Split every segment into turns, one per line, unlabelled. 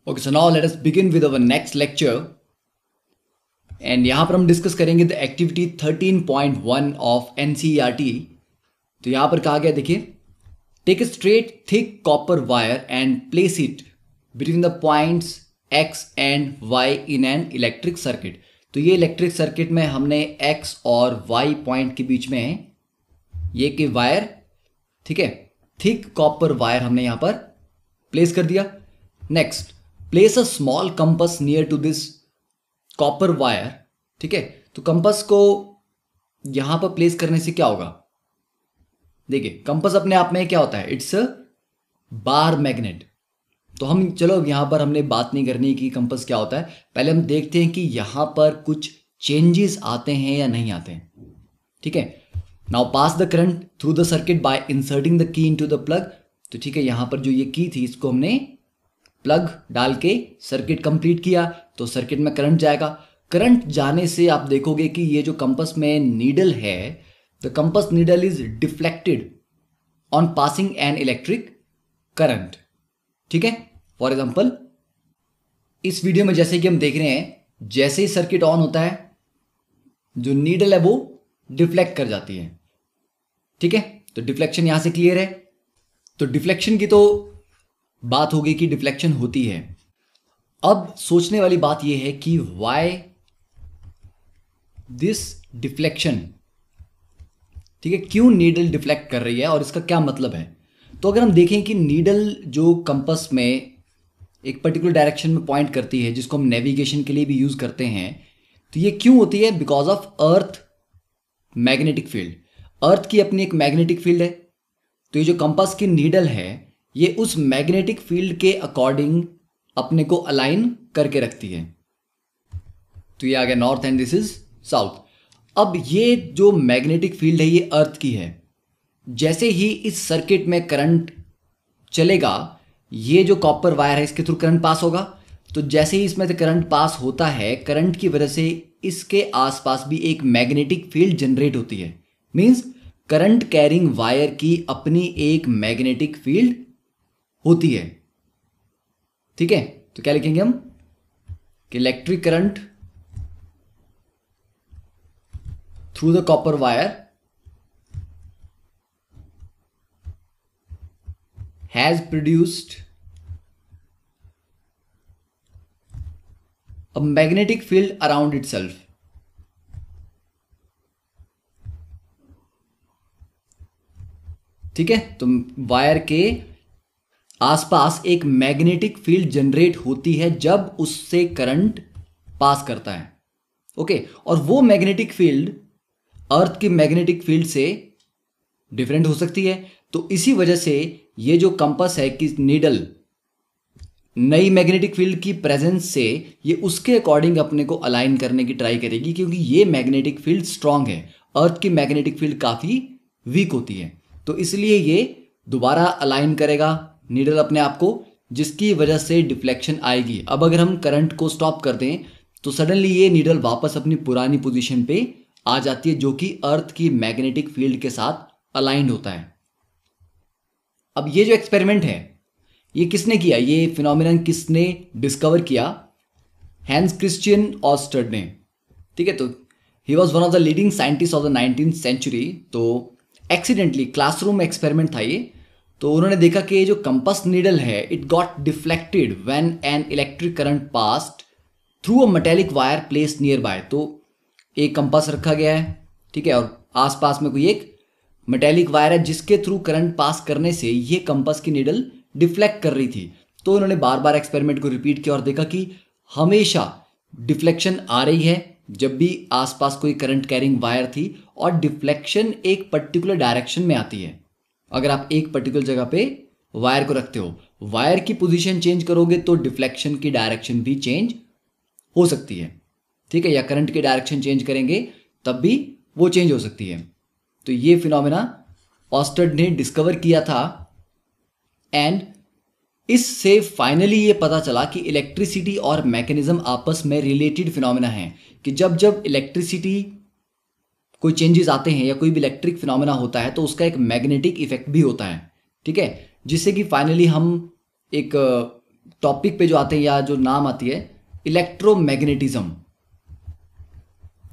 Okay, so now let us begin with our next lecture and यहाँ पर हम discuss करेंगे द एक्टिविटी 13.1 ऑफ एनसीईआरटी। तो यहाँ पर कहा गया, देखिए, take a straight thick copper wire and place it between the points X and Y in an electric circuit. तो ये इलेक्ट्रिक सर्किट में हमने एक्स और वाई पॉइंट के बीच में ये कि वायर, ठीक है, थिक कॉपर वायर हमने यहाँ पर प्लेस कर दिया। Next, place a small compass near to this copper wire. ठीक है, तो कंपस को यहां पर प्लेस करने से क्या होगा, देखिए कंपस अपने आप में क्या होता है, इट्स अ बार मैग्नेट। तो हम चलो यहां पर हमने बात नहीं करनी कि कंपस क्या होता है, पहले हम देखते हैं कि यहां पर कुछ चेंजेस आते हैं या नहीं आते हैं। ठीक है, now pass the current through the circuit by inserting the key into the plug. तो ठीक है, यहां पर जो ये की थी इसको हमने प्लग डाल के सर्किट कंप्लीट किया तो सर्किट में करंट जाएगा। करंट जाने से आप देखोगे कि ये जो कंपस में नीडल है, the compass needle is deflected on passing an electric current. ठीक है, फॉर एग्जांपल इस वीडियो में जैसे कि हम देख रहे हैं, जैसे ही सर्किट ऑन होता है जो नीडल है वो डिफ्लेक्ट कर जाती है। ठीक है, तो डिफ्लेक्शन यहां से क्लियर है। तो डिफ्लेक्शन की तो बात होगी कि डिफ्लेक्शन होती है। अब सोचने वाली बात यह है कि व्हाई दिस डिफ्लेक्शन, ठीक है, क्यों नीडल डिफ्लेक्ट कर रही है और इसका क्या मतलब है। तो अगर हम देखें कि नीडल जो कंपस में एक पर्टिकुलर डायरेक्शन में पॉइंट करती है, जिसको हम नेविगेशन के लिए भी यूज करते हैं, तो ये क्यों होती है, because of earth magnetic field. Earth की अपनी एक मैग्नेटिक फील्ड है, तो ये जो कंपास की नीडल है ये उस मैग्नेटिक फील्ड के अकॉर्डिंग अपने को अलाइन करके रखती है। तो ये आ गया north and this is south. अब ये जो मैग्नेटिक फील्ड है ये अर्थ की है। जैसे ही इस सर्किट में करंट चलेगा, ये जो कॉपर वायर है इसके थ्रू करंट पास होगा। तो जैसे ही इसमें से करंट पास होता है, करंट की वजह से इसके आसपास भी एक मैग्नेटिक फील्ड जनरेट होती है। मींस करंट कैरिंग वायर की अपनी एक मैग्नेटिक फील्ड होती है। ठीक है, तो क्या लिखेंगे हम कि electric current through the copper wire has produced a magnetic field around itself. ठीक है, तो वायर के आसपास एक मैग्नेटिक फील्ड जनरेट होती है जब उससे करंट पास करता है। ओके, और वो मैग्नेटिक फील्ड अर्थ की मैग्नेटिक फील्ड से डिफरेंट हो सकती है। तो इसी वजह से ये जो कंपास है कि नीडल नई मैग्नेटिक फील्ड की प्रेजेंस से ये उसके अकॉर्डिंग अपने को अलाइन करने की ट्राई करेगी, क्योंकि ये मैग्नेटिक फील्ड स्ट्रांग है, अर्थ की मैग्नेटिक फील्ड काफी वीक होती है। तो इसलिए ये दोबारा अलाइन करेगा नीडल अपने आप को, जिसकी वजह से डिफ्लेक्शन आएगी। अब अगर हम करंट को स्टॉप कर दें तो सडनली ये नीडल वापस अपनी पुरानी पोजीशन पे आ जाती है, जो कि अर्थ की मैग्नेटिक फील्ड के साथ अलाइंड होता है। अब ये जो एक्सपेरिमेंट है ये किसने किया, ये फिनोमिनन किसने डिस्कवर किया, हैंस क्रिश्चियन ऑस्टर्ड ने। ठीक है, तो he was one of the leading scientist of the 19th century. तो एक्सीडेंटली क्लासरूम एक्सपेरिमेंट था ये। तो उन्होंने देखा कि जो कंपास नीडल है it got deflected when an electric current passed through a metallic wire place near by. तो एक कंपास रखा गया है, ठीक है, और आसपास में कोई एक मेटेलिक वायर है जिसके थ्रू करंट पास करने से ये कंपास की नीडल डिफ्लेक्ट कर रही थी। तो उन्होंने बार बार एक्सपेरिमेंट को रिपीट किया और देखा कि हमेशा डिफ्लेक्शन आ रही है जब भी आसपास कोई करंट कैरिंग वायर थी, और डिफ्लेक्शन एक पर्टिकुलर डायरेक्शन में आती है। अगर आप एक पर्टिकुलर जगह पे वायर को रखते हो, वायर की पोजीशन चेंज करोगे तो डिफ्लेक्शन की डायरेक्शन भी चेंज हो सकती है। ठीक है, या करंट की डायरेक्शन चेंज करेंगे तब भी वो चेंज हो सकती है। तो ये फिनोमेना ऑस्टर्ड ने डिस्कवर किया था एंड इससे फाइनली ये पता चला कि इलेक्ट्रिसिटी और मैकेनिज्म आपस में रिलेटेड फिनोमेना है, कि जब जब इलेक्ट्रिसिटी कोई चेंजेस आते हैं या कोई भी इलेक्ट्रिक फिनोमेना होता है तो उसका एक मैग्नेटिक इफेक्ट भी होता है। ठीक है, जिससे कि फाइनली हम एक टॉपिक पे जो आते हैं या जो नाम आती है इलेक्ट्रोमैग्नेटिज्म।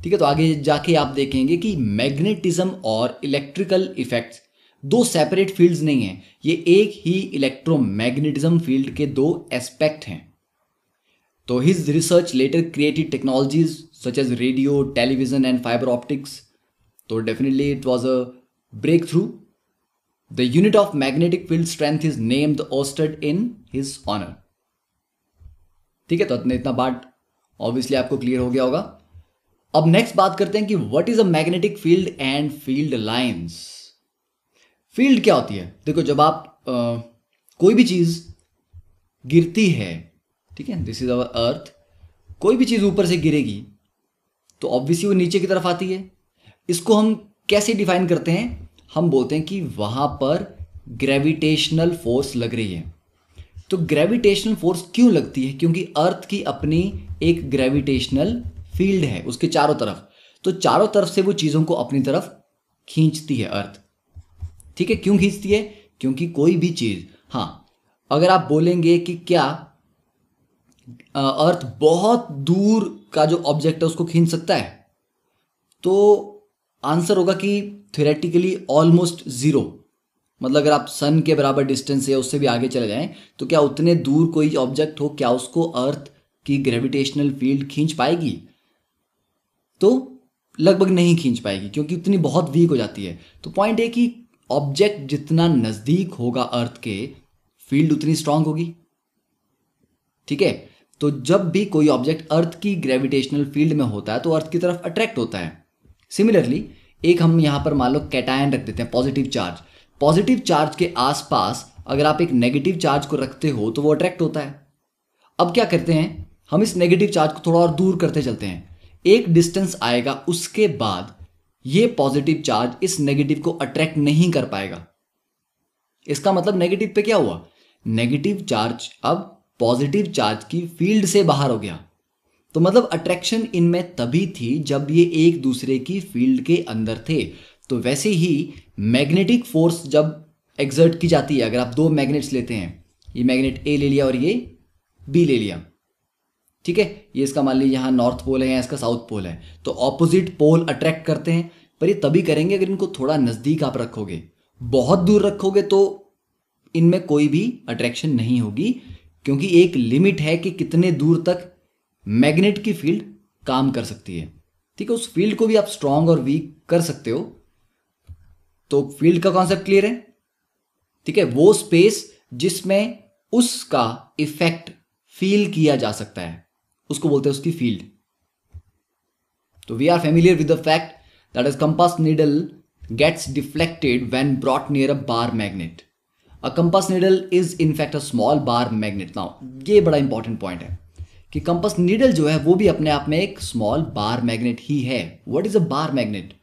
ठीक है, तो आगे जाके आप देखेंगे कि मैग्नेटिज्म और इलेक्ट्रिकल इफेक्ट्स दो सेपरेट फील्ड्स नहीं हैं, ये एक ही इलेक्ट्रोमैग्नेटिज्म फील्ड के दो एस्पेक्ट हैं। तो his research later created technologies such as radio, television and fibre optics. तो definitely it was a breakthrough. The unit of magnetic field strength is named Oersted in his honour. ठीक है, तो इतना बात obviously आपको clear हो गया होगा। अब नेक्स्ट बात करते हैं कि what is a magnetic field and field lines. Field क्या होती है? देखो, जब आप कोई भी चीज गिरती है, ठीक है, दिस इज अवर अर्थ, कोई भी चीज ऊपर से गिरेगी तो ऑब्वियसली वो नीचे की तरफ आती है। इसको हम कैसे डिफाइन करते हैं? हम बोलते हैं कि वहां पर ग्रेविटेशनल फोर्स लग रही है। तो ग्रेविटेशनल फोर्स क्यों लगती है? क्योंकि अर्थ की अपनी एक ग्रेविटेशनल फील्ड है उसके चारों तरफ, तो चारों तरफ से वो चीजों को अपनी तरफ खींचती है अर्थ। ठीक है, क्यों खींचती है? क्योंकि कोई भी चीज, हाँ, अगर आप बोलेंगे कि क्या अर्थ बहुत दूर का जो ऑब्जेक्ट है उसको खींच सकता है, तो आंसर होगा कि थ्योरेटिकली ऑलमोस्ट जीरो। मतलब अगर आप सन के बराबर डिस्टेंस या उससे भी आगे चले जाएं तो क्या उतने दूर कोई ऑब्जेक्ट हो, क्या उसको अर्थ की ग्रेविटेशनल फील्ड खींच पाएगी? तो लगभग नहीं खींच पाएगी, क्योंकि उतनी बहुत वीक हो जाती है। तो पॉइंट है कि ऑब्जेक्ट जितना नजदीक होगा अर्थ के, फील्ड उतनी स्ट्रांग होगी। ठीक है, तो जब भी कोई ऑब्जेक्ट अर्थ की ग्रेविटेशनल फील्ड में होता है तो अर्थ की तरफ अट्रैक्ट होता है। सिमिलरली एक हम यहां पर मान लो कैटायन रख देते हैं, पॉजिटिव चार्ज। पॉजिटिव चार्ज के आसपास अगर आप एक नेगेटिव चार्ज को रखते हो तो वो अट्रैक्ट होता है। अब क्या करते हैं, हम इस नेगेटिव चार्ज को थोड़ा और दूर करते चलते हैं, एक डिस्टेंस आएगा उसके बाद ये पॉजिटिव चार्ज इस नेगेटिव को अट्रैक्ट नहीं कर पाएगा। इसका मतलब नेगेटिव पे क्या हुआ? नेगेटिव चार्ज अब पॉजिटिव चार्ज की फील्ड से बाहर हो गया। तो मतलब अट्रैक्शन इनमें तभी थी जब ये एक दूसरे की फील्ड के अंदर थे। तो वैसे ही मैग्नेटिक फोर्स जब एक्सर्ट की जाती है, अगर आप दो मैग्नेट्स लेते हैं, ये मैग्नेट ए ले लिया और ये बी ले लिया, ठीक है, ये इसका मान लीजिए यहाँ नॉर्थ पोल है, यहाँ इसका साउथ पोल है, तो ऑपोजिट पोल अट्रैक्ट करते हैं। पर ये तभी करेंगे अगर इनको थोड़ा नज़दीक आप रखोगे। बहुत दूर रखोगे तो इनमें कोई भी अट्रैक्शन नहीं होगी, क्योंकि एक लिमिट है कि कितने दूर तक मैग्नेट की फील्ड काम कर सकती है। ठीक है, उस फील्ड को भी आप स्ट्रांग और वीक कर सकते हो। तो फील्ड का कॉन्सेप्ट क्लियर है? ठीक है, वो स्पेस जिसमें उसका इफेक्ट फील किया जा सकता है उसको बोलते हैं उसकी फील्ड। तो we are familiar with the fact that is compass needle gets deflected when brought near a bar magnet. A compass needle is in fact a small bar magnet. Now ये बड़ा इंपॉर्टेंट पॉइंट है कि compass needle जो है वो भी अपने आप में एक स्मॉल बार मैग्नेट ही है। What is a bar magnet?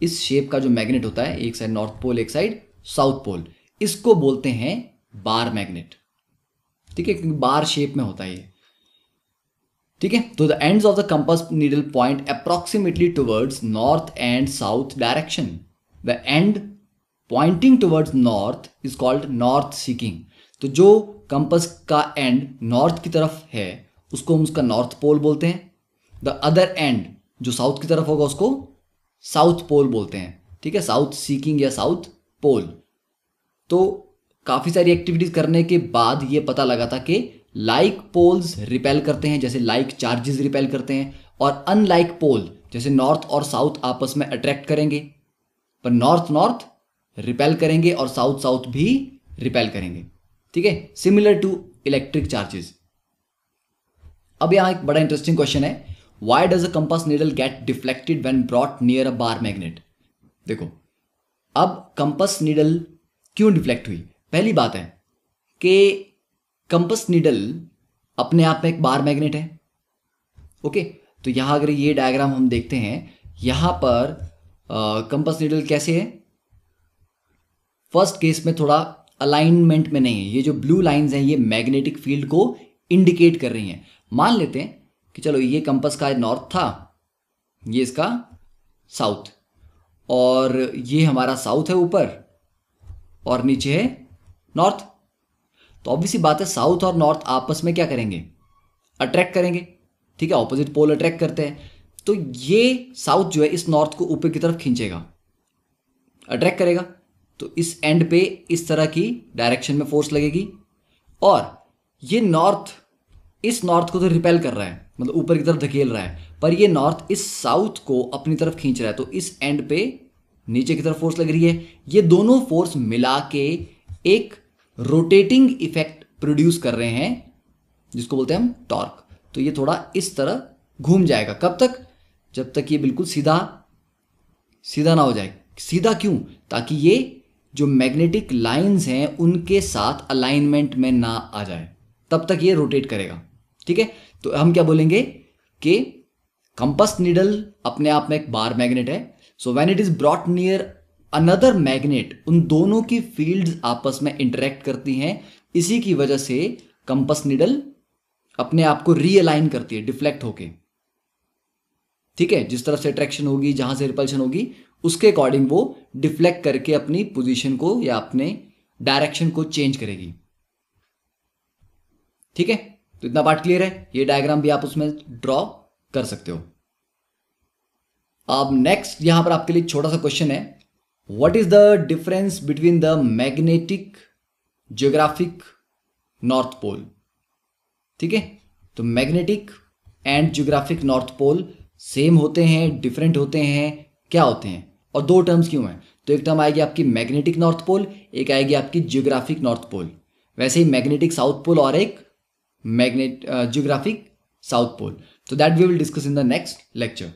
इस शेप का जो मैग्नेट होता है, एक साइड नॉर्थ पोल एक साइड साउथ पोल, इसको बोलते हैं बार मैग्नेट। ठीक है, क्योंकि बार शेप में होता है ये। ठीक है, तो the ends of the compass needle point approximately towards north and south direction. The end pointing towards north is called north seeking. तो जो कंपास का एंड नॉर्थ की तरफ है उसको हम उसका नॉर्थ पोल बोलते हैं। द अदर एंड जो साउथ की तरफ होगा उसको साउथ पोल बोलते हैं। ठीक है, साउथ सीकिंग या साउथ पोल। तो काफ़ी सारी एक्टिविटीज करने के बाद ये पता लगा था कि लाइक पोल्स रिपेल करते हैं, जैसे लाइक चार्जेस रिपेल करते हैं, और अनलाइक पोल जैसे नॉर्थ और साउथ आपस में अट्रैक्ट करेंगे, पर नॉर्थ नॉर्थ रिपेल करेंगे और साउथ साउथ भी रिपेल करेंगे। ठीक है, सिमिलर टू इलेक्ट्रिक चार्जेस। अब यहां एक बड़ा इंटरेस्टिंग क्वेश्चन है, why does a compass needle get deflected when brought near a bar magnet? देखो, अब कंपास नीडल क्यों डिफ्लेक्ट हुई? पहली बात है कि कंपास नीडल अपने आप में एक बार मैग्नेट है। ओके, तो यहां अगर ये डायग्राम हम देखते हैं, यहां पर कंपास नीडल कैसे है? फर्स्ट केस में थोड़ा अलाइनमेंट में नहीं है। ये जो ब्लू लाइंस हैं ये मैग्नेटिक फील्ड को इंडिकेट कर रही हैं। मान लेते हैं कि चलो ये कंपास का नॉर्थ था, ये इसका साउथ, और ये हमारा साउथ है ऊपर और नीचे है नॉर्थ। तो ऑब्वियसली बात है साउथ और नॉर्थ आपस में क्या करेंगे, अट्रैक्ट करेंगे, ठीक है, ऑपोजिट पोल अट्रैक्ट करते हैं। तो ये साउथ जो है इस नॉर्थ को ऊपर की तरफ खींचेगा, अट्रैक्ट करेगा, तो इस एंड पे इस तरह की डायरेक्शन में फोर्स लगेगी, और ये नॉर्थ इस नॉर्थ को तो रिपेल कर रहा है, मतलब ऊपर की तरफ धकेल रहा है, पर ये नॉर्थ इस साउथ को अपनी तरफ खींच रहा है, तो इस एंड पे नीचे की तरफ फोर्स लग रही है। ये दोनों फोर्स मिला के एक रोटेटिंग इफेक्ट प्रोड्यूस कर रहे हैं जिसको बोलते हैं हम टॉर्क। तो ये थोड़ा इस तरह घूम जाएगा, कब तक, जब तक ये बिल्कुल सीधा सीधा ना हो जाए। सीधा क्यों, ताकि ये जो मैग्नेटिक लाइंस हैं उनके साथ अलाइनमेंट में ना आ जाए, तब तक ये रोटेट करेगा, ठीक है। तो हम क्या बोलेंगे कि कंपास नीडल अपने आप में एक बार मैग्नेट है, so when it is brought near another magnet, उन दोनों की फील्ड्स आपस में इंटरेक्ट करती हैं, इसी की वजह से कंपास नीडल अपने आप को रीअलाइन करती है डिफ्लेक्ट होके, ठीक है। जिस तरफ से अट्रैक्शन होगी, जहां से रिपल्शन होगी, उसके अकॉर्डिंग वो डिफ्लेक्ट करके अपनी पोजीशन को या अपने डायरेक्शन को चेंज करेगी, ठीक है। तो इतना पार्ट क्लियर है, ये डायग्राम भी आप उसमें ड्रॉ कर सकते हो। अब नेक्स्ट यहां पर आपके लिए छोटा सा क्वेश्चन है, what is the difference between the magnetic geographic north pole, ठीक है। तो magnetic and geographic north pole same होते हैं, डिफरेंट होते हैं, क्या होते हैं, और दो टर्म्स क्यों हैं। तो एक टर्म आएगी आपकी मैग्नेटिक नॉर्थ पोल, एक आएगी आपकी ज्योग्राफिक नॉर्थ पोल। वैसे ही मैग्नेटिक साउथ पोल और एक ज्योग्राफिक साउथ पोल। तो that we will discuss in the next lecture.